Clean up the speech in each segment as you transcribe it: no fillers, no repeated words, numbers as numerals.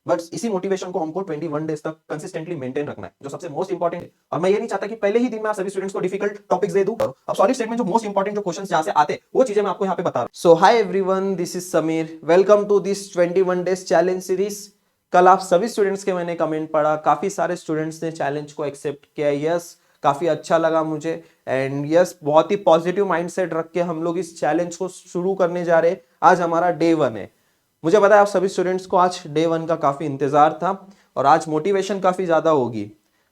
But इसी motivation को हमको 21 डेज तक कंसिस्टेंटली मेंटेन रखना है, जो सबसे मोस्ट इंपॉर्टेंट है। और मैं ये नहीं चाहता कि पहले ही दिन में आप सभी स्टूडेंट्स को डिफिकल्ट टॉपिक्स दे दूं। अब सॉलिड स्टेट में जो मोस्ट इंपॉर्टेंट जो क्वेश्चंस जहां से आते हैं वो चीजें मैं आपको यहाँ पे बता रहा हूं। So hi everyone, this is Sameer, welcome to this 21 days challenge series. कल आप सभी स्टूडेंट्स के मैंने कमेंट पढ़ा, काफी सारे स्टूडेंट्स ने चैलेंज को एक्सेप्ट किया। यस, काफी अच्छा लगा मुझे। एंड यस, बहुत ही पॉजिटिव माइंडसेट रख के हम लोग इस चैलेंज को शुरू करने जा रहे हैं। आज हमारा डे 1 है। मुझे पता है आप सभी स्टूडेंट्स को आज डे 1 का काफी इंतजार था और आज मोटिवेशन काफी ज्यादा होगी।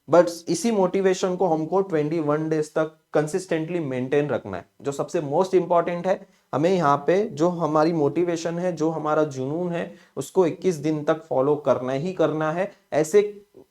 बट इसी मोटिवेशन को हमको 21 डेज तक कंसिस्टेंटली मेंटेन रखना है, जो सबसे मोस्ट इंपॉर्टेंट है। हमें यहाँ पे जो हमारी मोटिवेशन है, जो हमारा जुनून है, उसको 21 दिन तक फॉलो करना ही करना है। ऐसे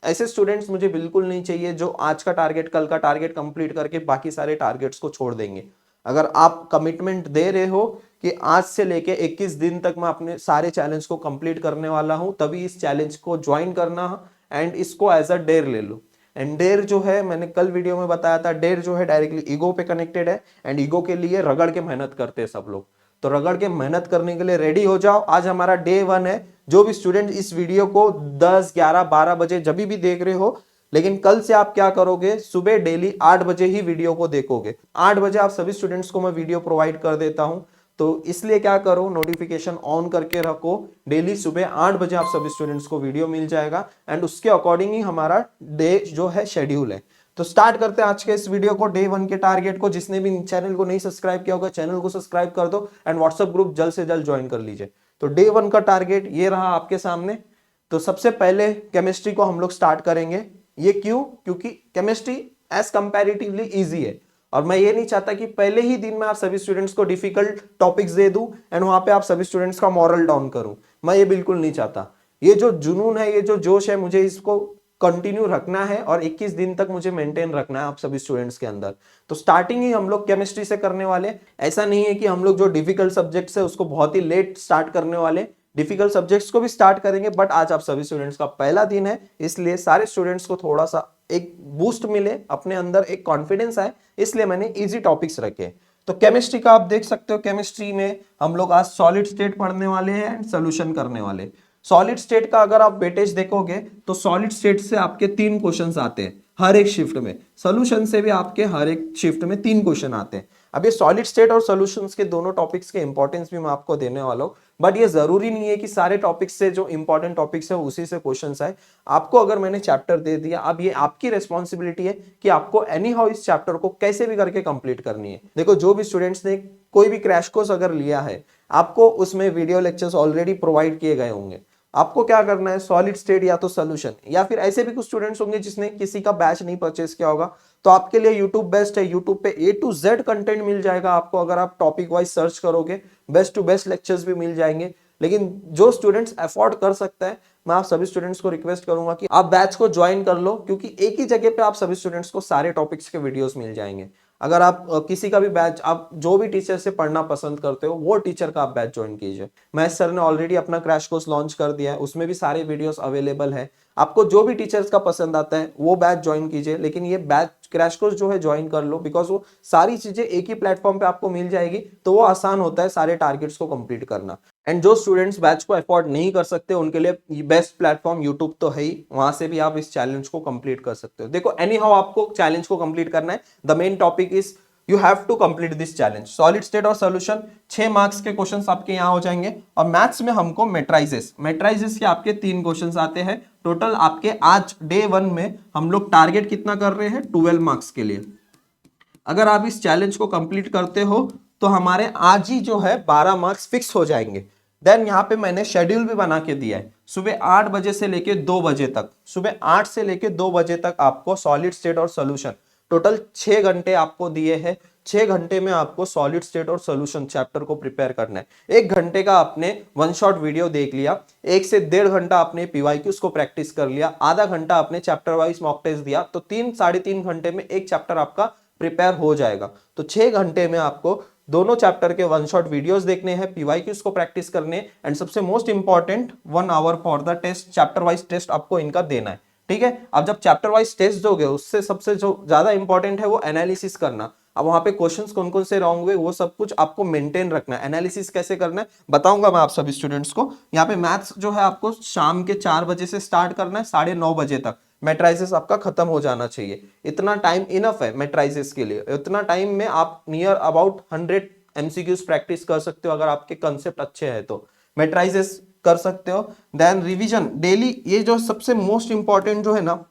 ऐसे स्टूडेंट्स मुझे बिल्कुल नहीं चाहिए जो आज का टारगेट, कल का टारगेट कंप्लीट करके बाकी सारे टारगेट्स को छोड़ देंगे। अगर आप कमिटमेंट दे रहे हो कि आज से लेके 21 दिन तक मैं अपने सारे चैलेंज को कंप्लीट करने वाला हूं, तभी इस चैलेंज को ज्वाइन करना एंड इसको एज अ डेयर ले लो। एंड डेयर जो है, मैंने कल वीडियो में बताया था, डेयर जो है डायरेक्टली ईगो पे कनेक्टेड है। एंड ईगो के लिए रगड़ के मेहनत करते हैं सब लोग, तो रगड़ के मेहनत करने के लिए रेडी हो जाओ। आज हमारा डे 1 है। जो भी स्टूडेंट इस वीडियो को 10, 11, 12 बजे जब भी देख रहे हो, लेकिन कल से आप क्या करोगे, सुबह डेली 8 बजे ही वीडियो को देखोगे। 8 बजे आप सभी स्टूडेंट्स को मैं वीडियो प्रोवाइड कर देता हूं, तो इसलिए क्या करो, नोटिफिकेशन ऑन करके रखो। डेली सुबह 8 बजे आप सभी स्टूडेंट्स को वीडियो मिल जाएगा एंड उसके अकॉर्डिंग ही हमारा डे जो है शेड्यूल है। तो स्टार्ट करते हैं आज के इस वीडियो को, डे 1 के टारगेट को। जिसने भी चैनल को नहीं सब्सक्राइब किया होगा, चैनल को सब्सक्राइब कर दो एंड व्हाट्सएप ग्रुप जल्द से जल्द ज्वाइन कर लीजिए। तो डे 1 का टारगेट ये रहा आपके सामने। तो सबसे पहले केमिस्ट्री को हम लोग स्टार्ट करेंगे। ये क्यों? क्योंकि केमिस्ट्री एज कंपैरेटिवली इजी है और मैं ये नहीं चाहता कि पहले ही दिन में आप सभी स्टूडेंट्स को डिफिकल्ट टॉपिक्स दे दूं एंड वहां पे आप सभी स्टूडेंट्स का मॉरल डाउन करूं। मैं ये बिल्कुल नहीं चाहता। ये जो जुनून है, ये जो जोश है, मुझे इसको कंटिन्यू रखना है और 21 दिन तक मुझे मेंटेन रखना है आप सभी स्टूडेंट्स के अंदर। तो स्टार्टिंग ही हम लोग केमिस्ट्री से करने वाले। ऐसा नहीं है कि हम लोग जो डिफिकल्ट सब्जेक्ट्स है उसको बहुत ही लेट स्टार्ट करने वाले। डिफिकल्ट सब्जेक्ट्स को भी स्टार्ट करेंगे, बट आज आप सभी स्टूडेंट्स का पहला दिन है, इसलिए सारे स्टूडेंट्स को थोड़ा सा एक बूस्ट मिले, अपने अंदर एक कॉन्फिडेंस आए, इसलिए मैंने इजी टॉपिक्स रखे। तो केमिस्ट्री का आप देख सकते हो, केमिस्ट्री में हम लोग आज सॉलिड स्टेट पढ़ने वाले हैं एंड सोल्यूशन करने वाले। सॉलिड स्टेट का अगर आप वेटेज देखोगे तो सॉलिड स्टेट से आपके 3 क्वेश्चंस आते हैं हर एक शिफ्ट में। सोल्यूशन से भी आपके हर एक शिफ्ट में 3 क्वेश्चन आते हैं। अब ये सॉलिड स्टेट और सॉल्यूशंस के दोनों टॉपिक्स के इंपॉर्टेंस भी मैं आपको देने वाला हूं, बट ये जरूरी नहीं है कि सारे टॉपिक्स से जो इंपॉर्टेंट टॉपिक्स है उसी से क्वेश्चंस आए। आपको अगर मैंने चैप्टर दे दिया, अब ये आपकी रिस्पॉन्सिबिलिटी है कि आपको एनी हाउ इस चैप्टर को कैसे भी करके कंप्लीट करनी है। देखो, जो भी स्टूडेंट्स ने कोई भी क्रैश कोर्स अगर लिया है, आपको उसमें वीडियो लेक्चर्स ऑलरेडी प्रोवाइड किए गए होंगे। आपको क्या करना है, सॉलिड स्टेट या तो सोल्यूशन, या फिर ऐसे भी कुछ स्टूडेंट्स होंगे जिसने किसी का बैच नहीं परचेस किया होगा, तो आपके लिए यूट्यूब बेस्ट है। यूट्यूब पे A to Z कंटेंट मिल जाएगा आपको। अगर आप टॉपिक वाइज सर्च करोगे, बेस्ट टू बेस्ट लेक्चर्स भी मिल जाएंगे। लेकिन जो स्टूडेंट्स अफोर्ड कर सकता है, मैं आप सभी स्टूडेंट्स को रिक्वेस्ट करूंगा कि आप बैच को ज्वाइन कर लो, क्योंकि एक ही जगह पे आप सभी स्टूडेंट्स को सारे टॉपिक्स के वीडियोस मिल जाएंगे। अगर आप किसी का भी बैच, आप जो भी टीचर से पढ़ना पसंद करते हो, वो टीचर का आप बैच ज्वाइन कीजिए। महेश सर ने ऑलरेडी अपना क्रैश कोर्स लॉन्च कर दिया है, उसमें भी सारे वीडियोस अवेलेबल है। आपको जो भी टीचर्स का पसंद आता है वो बैच ज्वाइन कीजिए, लेकिन ये बैच क्रैश कोर्स जो है ज्वाइन कर लो, बिकॉज वो सारी चीजें एक ही प्लेटफॉर्म पे आपको मिल जाएगी, तो वो आसान होता है सारे टारगेट्स को कंप्लीट करना। एंड जो स्टूडेंट्स बैच को अफोर्ड नहीं कर सकते, उनके लिए बेस्ट प्लेटफॉर्म यूट्यूब तो है ही, वहां से भी आप इस चैलेंज को कंप्लीट कर सकते हो। देखो, एनी हाउ आपको चैलेंज को कंप्लीट करना है। The main topic is you have to complete this challenge. Solid state और सोल्यूशन 6 मार्क्स के क्वेश्चंस आपके यहां हो जाएंगे। और मैथ्स में हमको मेट्राइजेस के आपके 3 क्वेश्चंस आते हैं। टोटल आपके आज डे 1 में हम लोग टारगेट कितना कर रहे हैं, 12 मार्क्स के लिए। अगर आप इस चैलेंज को कंप्लीट करते हो तो हमारे आज ही जो है 12 मार्क्स फिक्स हो जाएंगे। देन यहाँ पे मैंने शेड्यूल भी बना के दिया है। सुबह 8 बजे से लेके 2 बजे तक, सुबह 8 से लेके 2 बजे तक आपको सॉलिड स्टेट और सोल्यूशन, टोटल 6 घंटे आपको दिए हैं। 6 घंटे में आपको सॉलिड स्टेट और सोल्यूशन चैप्टर को प्रिपेयर करना है। 1 घंटे का आपने वन शॉट वीडियो देख लिया, 1 से 1.5 घंटा आपने पीवाईक्यूज को प्रैक्टिस कर लिया, आधा घंटा आपने चैप्टर वाइज मॉक टेस्ट दिया, तो 3-3.5 घंटे में एक चैप्टर आपका प्रिपेयर हो जाएगा। तो 6 घंटे में आपको दोनों चैप्टर के वन शॉट वीडियोस देखने हैं, पीवाईक्यूज को प्रैक्टिस करने, एंड सबसे most important 1 hour for the test, chapter wise test आपको इनका देना है। ठीक है, अब जब चैप्टर वाइज टेस्ट दोगे, उससे सबसे जो ज्यादा इंपॉर्टेंट है वो एनालिसिस करना। अब वहां पे क्वेश्चंस कौन कौन से रॉन्ग हुए वो सब कुछ आपको मेंटेन रखना है, एनालिसिस कैसे करना है बताऊंगा मैं आप सभी स्टूडेंट्स को। यहाँ पे मैथ्स जो है आपको शाम के 4 बजे से स्टार्ट करना है, 9:30 बजे तक मैट्राइसिस आपका खत्म हो जाना चाहिए। इतना टाइम इनफ है मैट्राइसिस के लिए। इतना टाइम में आप नियर अबाउट 100 एमसीक्यूज प्रैक्टिस कर सकते हो अगर आपके कंसेप्ट अच्छे हैं तो मैट्राइसिस कर सकते हो। देन रिवीजन डेली, ये जो सबसे मोस्ट इंपॉर्टेंट जो है ना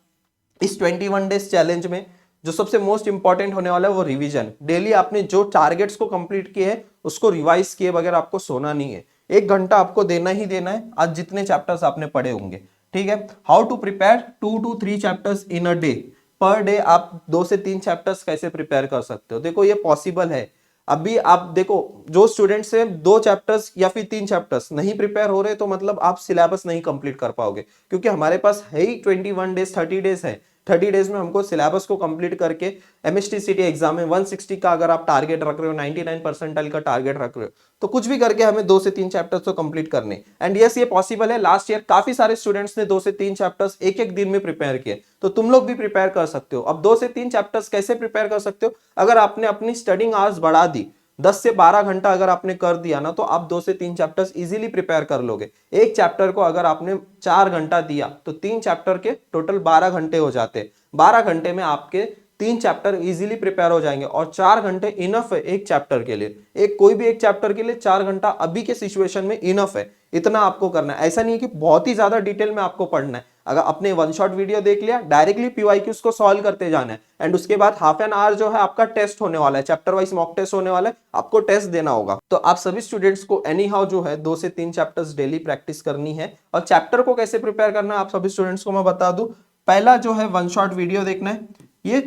इस 21 डेज चैलेंज में जो सबसे मोस्ट इंपॉर्टेंट होने वाला है वो रिवीजन। डेली आपने जो टारगेट्स को कंप्लीट किए हैं उसको रिवाइज किए बगैर आपको सोना नहीं है। 1 घंटा आपको देना ही देना है आज जितने चैप्टर्स आपने पढ़े होंगे, ठीक है। How to prepare 2 to 3 chapters in a day. Per day आप 2 से 3 चैप्टर्स कैसे प्रिपेयर कर सकते हो, देखो ये पॉसिबल है। अभी आप देखो जो स्टूडेंट्स से 2 चैप्टर्स या फिर 3 चैप्टर्स नहीं प्रिपेयर हो रहे तो मतलब आप सिलेबस नहीं कंप्लीट कर पाओगे, क्योंकि हमारे पास है ही 21 डेज, 30 डेज है। 30 डेज में हमको सिलेबस को कंप्लीट करके एमएसटीसीटी एग्जाम में 160 का अगर आप टारगेट रख रहे हो, 99 परसेंटाइल का टारगेट रख रहे हो, तो कुछ भी करके हमें 2 से 3 चैप्टर्स तो कंप्लीट करने। एंड यस ये पॉसिबल है। लास्ट ईयर काफी सारे स्टूडेंट्स ने 2 से 3 चैप्टर्स एक एक दिन में प्रिपेयर किए, तो तुम लोग भी प्रिपेयर कर सकते हो। अब 2 से 3 चैप्टर्स कैसे प्रिपेयर कर सकते हो, अगर आपने अपनी स्टडिंग आवर्स बढ़ा दी, 10 से 12 घंटा अगर आपने कर दिया ना तो आप 2 से 3 चैप्टर्स इजीली प्रिपेयर कर लोगे। एक चैप्टर को अगर आपने 4 घंटा दिया तो 3 चैप्टर के टोटल 12 घंटे हो जाते। 12 घंटे में आपके 3 चैप्टर इजीली प्रिपेयर हो जाएंगे और 4 घंटे इनफ है एक चैप्टर के लिए। एक कोई भी एक चैप्टर के लिए 4 घंटा अभी के सिचुएशन में इनफ है। इतना आपको करना है, ऐसा नहीं है कि बहुत ही ज्यादा डिटेल में आपको पढ़ना है। अगर अपने 1 शॉट वीडियो देख लिया, डायरेक्टली पीवाईक्यूज को सॉल्व करते जाना है एंड उसके बाद हाफ एन आवर जो है आपका टेस्ट होने वाला है, चैप्टर वाइज मॉक टेस्ट होने वाला है, आपको टेस्ट देना होगा। तो आप सभी स्टूडेंट्स को एनी हाउ जो है 2 से 3 चैप्टर्स डेली प्रैक्टिस करनी है। और चैप्टर को कैसे प्रिपेयर करना है आप सभी स्टूडेंट्स को मैं बता दूं। पहला जो है 1 शॉट वीडियो देखना है, ये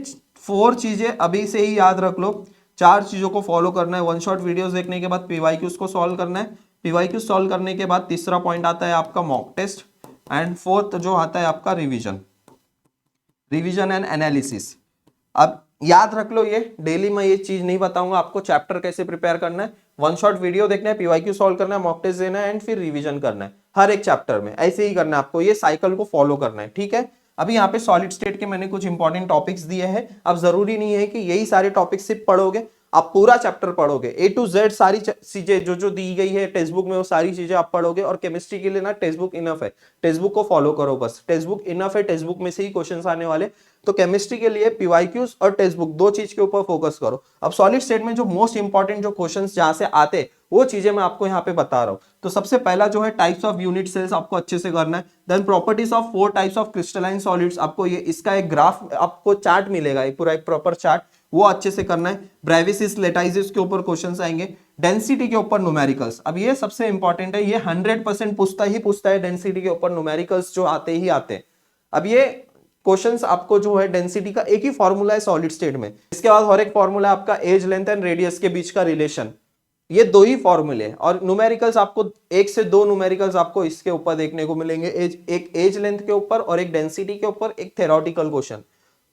4 चीजें अभी से ही याद रख लो, 4 चीजों को फॉलो करना है। 1 शॉट वीडियोस देखने के बाद पीवाईक्यूज को सॉल्व करना है। पीवाईक्यूज सॉल्व करने के बाद तीसरा पॉइंट आता है आपका मॉक टेस्ट एंड फोर्थ जो आता है आपका रिवीजन एंड एनालिसिस। अब याद रख लो, ये डेली मैं ये चीज नहीं बताऊंगा आपको चैप्टर कैसे प्रिपेयर करना है। 1 शॉट वीडियो देखना है, पीवाईक्यू सॉल्व करना है, मॉक टेस्ट देना है एंड फिर रिवीजन करना है हर एक चैप्टर में। ऐसे ही करना है आपको, ये साइकिल को फॉलो करना है, ठीक है। अभी यहाँ पे सॉलिड स्टेट के मैंने कुछ इंपॉर्टेंट टॉपिक्स दिए हैं। अब जरूरी नहीं है कि यही सारे टॉपिक्स सिर्फ पढ़ोगे, आप पूरा चैप्टर पढ़ोगे, ए टू जेड सारी चीजें जो जो दी गई है टेक्स्ट बुक में वो सारी चीजें आप पढ़ोगे। और केमिस्ट्री के लिए ना टेक्स्ट बुक इनफ है, टेक्स्ट बुक को फॉलो करो बस, टेक्स्ट बुक इनफ है, टेक्स्ट बुक में से ही क्वेश्चंस आने वाले। तो केमिस्ट्री के लिए पीवाईक्यूज और टेक्स्ट बुक 2 चीज के ऊपर फोकस करो। अब सॉलिड स्टेट में जो मोस्ट इंपॉर्टेंट जो क्वेश्चंस जहां से आते वो चीजें मैं आपको यहाँ पे बता रहा हूँ। तो सबसे पहला जो है टाइप्स ऑफ यूनिट सेल्स आपको अच्छे से करना है। Then properties of 4 types of crystalline solids, आपको ये इसका एक ग्राफ आपको चार्ट मिलेगा, एक पूरा एक प्रॉपर चार्ट, वो अच्छे से करना है। ब्रेविसिस लेटाइसिस के ऊपर क्वेश्चंस आएंगे, डेंसिटी के ऊपर न्यूमेरिकल्स। अब ये सबसे इंपॉर्टेंट है, ये 100% पूछता है डेंसिटी के ऊपर न्यूमेरिकल्स जो आते ही आते हैं। अब ये क्वेश्चंस आपको जो है डेंसिटी का एक ही फॉर्मूला है सॉलिड स्टेट में, इसके बाद और एक फॉर्मूला आपका एज लेंथ एंड रेडियस के बीच का रिलेशन, ये 2 ही फॉर्मूले हैं। और न्यूमेरिकल्स आपको 1 से 2 न्यूमेरिकल्स आपको इसके ऊपर देखने को मिलेंगे, एक एज लेंथ के ऊपर और एक डेंसिटी के ऊपर, एक थ्योरेटिकल क्वेश्चन।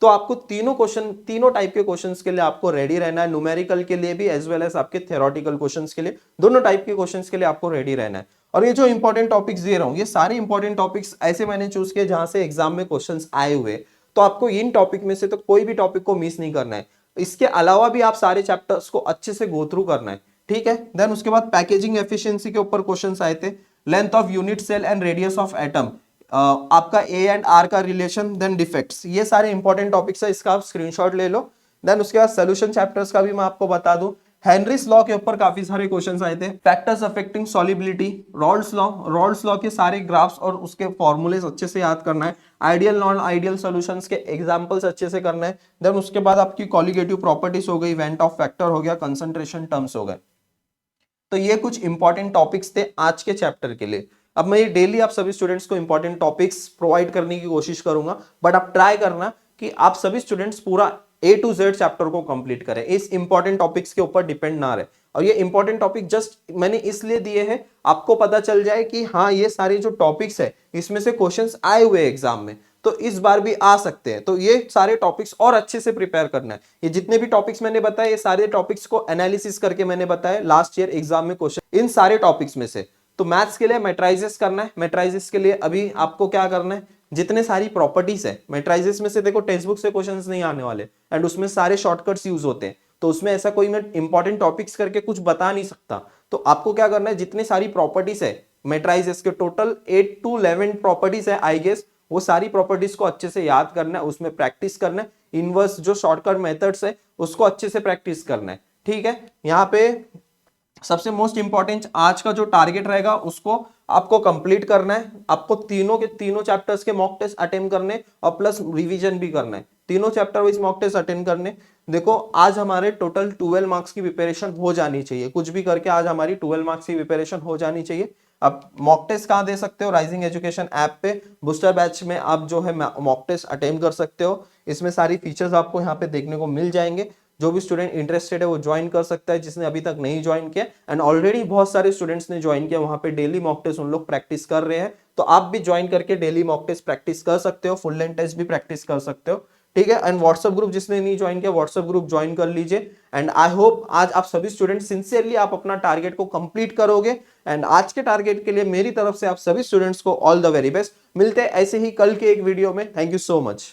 तो आपको तीनों टाइप के क्वेश्चंस के लिए आपको रेडी रहना है, न्यूमेरिकल के लिए भी एज वेल एज आपके थ्योरेटिकल क्वेश्चंस के लिए, दोनों टाइप के क्वेश्चंस के लिए आपको रेडी रहना है। और ये जो इंपॉर्टेंट टॉपिक्स दे रहा हूं, ये सारे इंपॉर्टेंट टॉपिक्स ऐसे मैंने चूज किए जहां से एग्जाम में क्वेश्चंस आए हुए, तो आपको इन टॉपिक में से तो कोई भी टॉपिक को मिस नहीं करना है। इसके अलावा भी आप सारे चैप्टर्स को अच्छे से गो थ्रू करना है, ठीक है। देन उसके बाद पैकेजिंग एफिशिएंसी के ऊपर क्वेश्चंस आए थे, length of unit cell and radius of atom, आपका ए एंड आर का रिलेशन, देन डिफेक्ट्स, ये सारे इंपॉर्टेंट टॉपिक्स है, इसका आप स्क्रीनशॉट ले लो। देन उसके बाद सोल्यूशन चैप्टर्स का भी मैं आपको बता दूं, हेनरीज लॉ के ऊपर काफी सारे क्वेश्चंस आए थे, factors affecting solubility, Rawls law के सारे ग्राफ्स और उसके फॉर्मूलेस अच्छे से याद करना है, आइडियल नॉन आइडियल सॉल्यूशंस के एग्जांपल्स अच्छे से करना है। देन उसके बाद आपकी कॉलिगेटिव प्रॉपर्टीज हो गई, इवेंट ऑफ फैक्टर हो गया, कंसंट्रेशन टर्म्स हो गए। तो ये कुछ इंपॉर्टेंट टॉपिक्स थे आज के चैप्टर के लिए। अब मैं ये डेली आप सभी स्टूडेंट्स को इंपॉर्टेंट टॉपिक्स प्रोवाइड करने की कोशिश करूंगा, बट आप ट्राई करना कि आप सभी स्टूडेंट्स पूरा ए टू जेड चैप्टर को कंप्लीट करें, इस इंपॉर्टेंट टॉपिक्स के ऊपर डिपेंड ना रहे। और ये इंपॉर्टेंट टॉपिक जस्ट मैंने इसलिए दिए हैं, आपको पता चल जाए कि हाँ ये सारे जो टॉपिक्स है इसमें से क्वेश्चंस आए हुए एग्जाम में, तो इस बार भी आ सकते हैं। तो ये सारे टॉपिक्स और अच्छे से प्रिपेयर करना है। ये जितने भी टॉपिक्स मैंने बताए, ये सारे टॉपिक्स को एनालिसिस करके मैंने बताया लास्ट ईयर एग्जाम में क्वेश्चन इन सारे टॉपिक्स में से। तो मैथ्स के लिए मैट्राइजेस करना है, मैट्राइजेस के लिए अभी आपको क्या करना है, जितने सारी प्रॉपर्टीज है मैट्राइजेस में से, देखो टेक्स्ट बुक से क्वेश्चंस नहीं आने वाले एंड उसमें सारे शॉर्टकट्स यूज होते हैं, तो उसमें ऐसा कोई मैं इंपॉर्टेंट टॉपिक्स करके कुछ बता नहीं सकता। तो आपको क्या करना है, जितनी सारी प्रॉपर्टीज है मैट्राइसेस के, टोटल 8 to 11 प्रॉपर्टीज है आई गेस, वो सारी प्रॉपर्टीज को अच्छे से याद करना है, उसमें प्रैक्टिस करना है, इनवर्स जो शॉर्टकट मेथड्स है उसको अच्छे से प्रैक्टिस करना है। ठीक है, यहाँ पे सबसे मोस्ट इंपॉर्टेंट आज का जो टारगेट रहेगा उसको आपको कंप्लीट करना है। आपको तीनों के तीनों चैप्टर्स के मॉक टेस्ट अटेम्प्ट करने और प्लस रिवीजन भी करना है। तीनों chapter wise mock test attend करने। देखो आज हमारे टोटल 12 मार्क्स की प्रिपरेशन हो जानी चाहिए, कुछ भी करके आज हमारी 12 मार्क्स की प्रिपरेशन हो जानी चाहिए। अब मॉक टेस्ट कहाँ दे सकते हो, राइजिंग एजुकेशन ऐप पे बूस्टर बैच में आप जो है मॉक टेस्ट अटेम्प्ट कर सकते हो। इसमें सारी फीचर्स आपको यहाँ पे देखने को मिल जाएंगे। जो भी स्टूडेंट इंटरेस्टेड है वो ज्वाइन कर सकता है, जिसने अभी तक नहीं ज्वाइन किया, एंड ऑलरेडी बहुत सारे स्टूडेंट्स ने ज्वाइन किया, वहां पे डेली मॉक टेस्ट उन लोग प्रैक्टिस कर रहे हैं। तो आप भी ज्वाइन करके डेली मॉक टेस्ट प्रैक्टिस कर सकते हो, फुल लेंथ टेस्ट भी प्रैक्टिस कर सकते हो। ठीक है, एंड व्हाट्सएप ग्रुप जिसने नहीं ज्वाइन किया व्हाट्सएप ग्रुप ज्वाइन कर लीजिए। एंड आई होप आज आप सभी स्टूडेंट सिंसियरली आप अपना टारगेट को कंप्लीट करोगे। एंड आज के टारगेट के लिए मेरी तरफ से आप सभी स्टूडेंट्स को ऑल द वेरी बेस्ट। मिलते हैं ऐसे ही कल के एक वीडियो में। Thank you so much.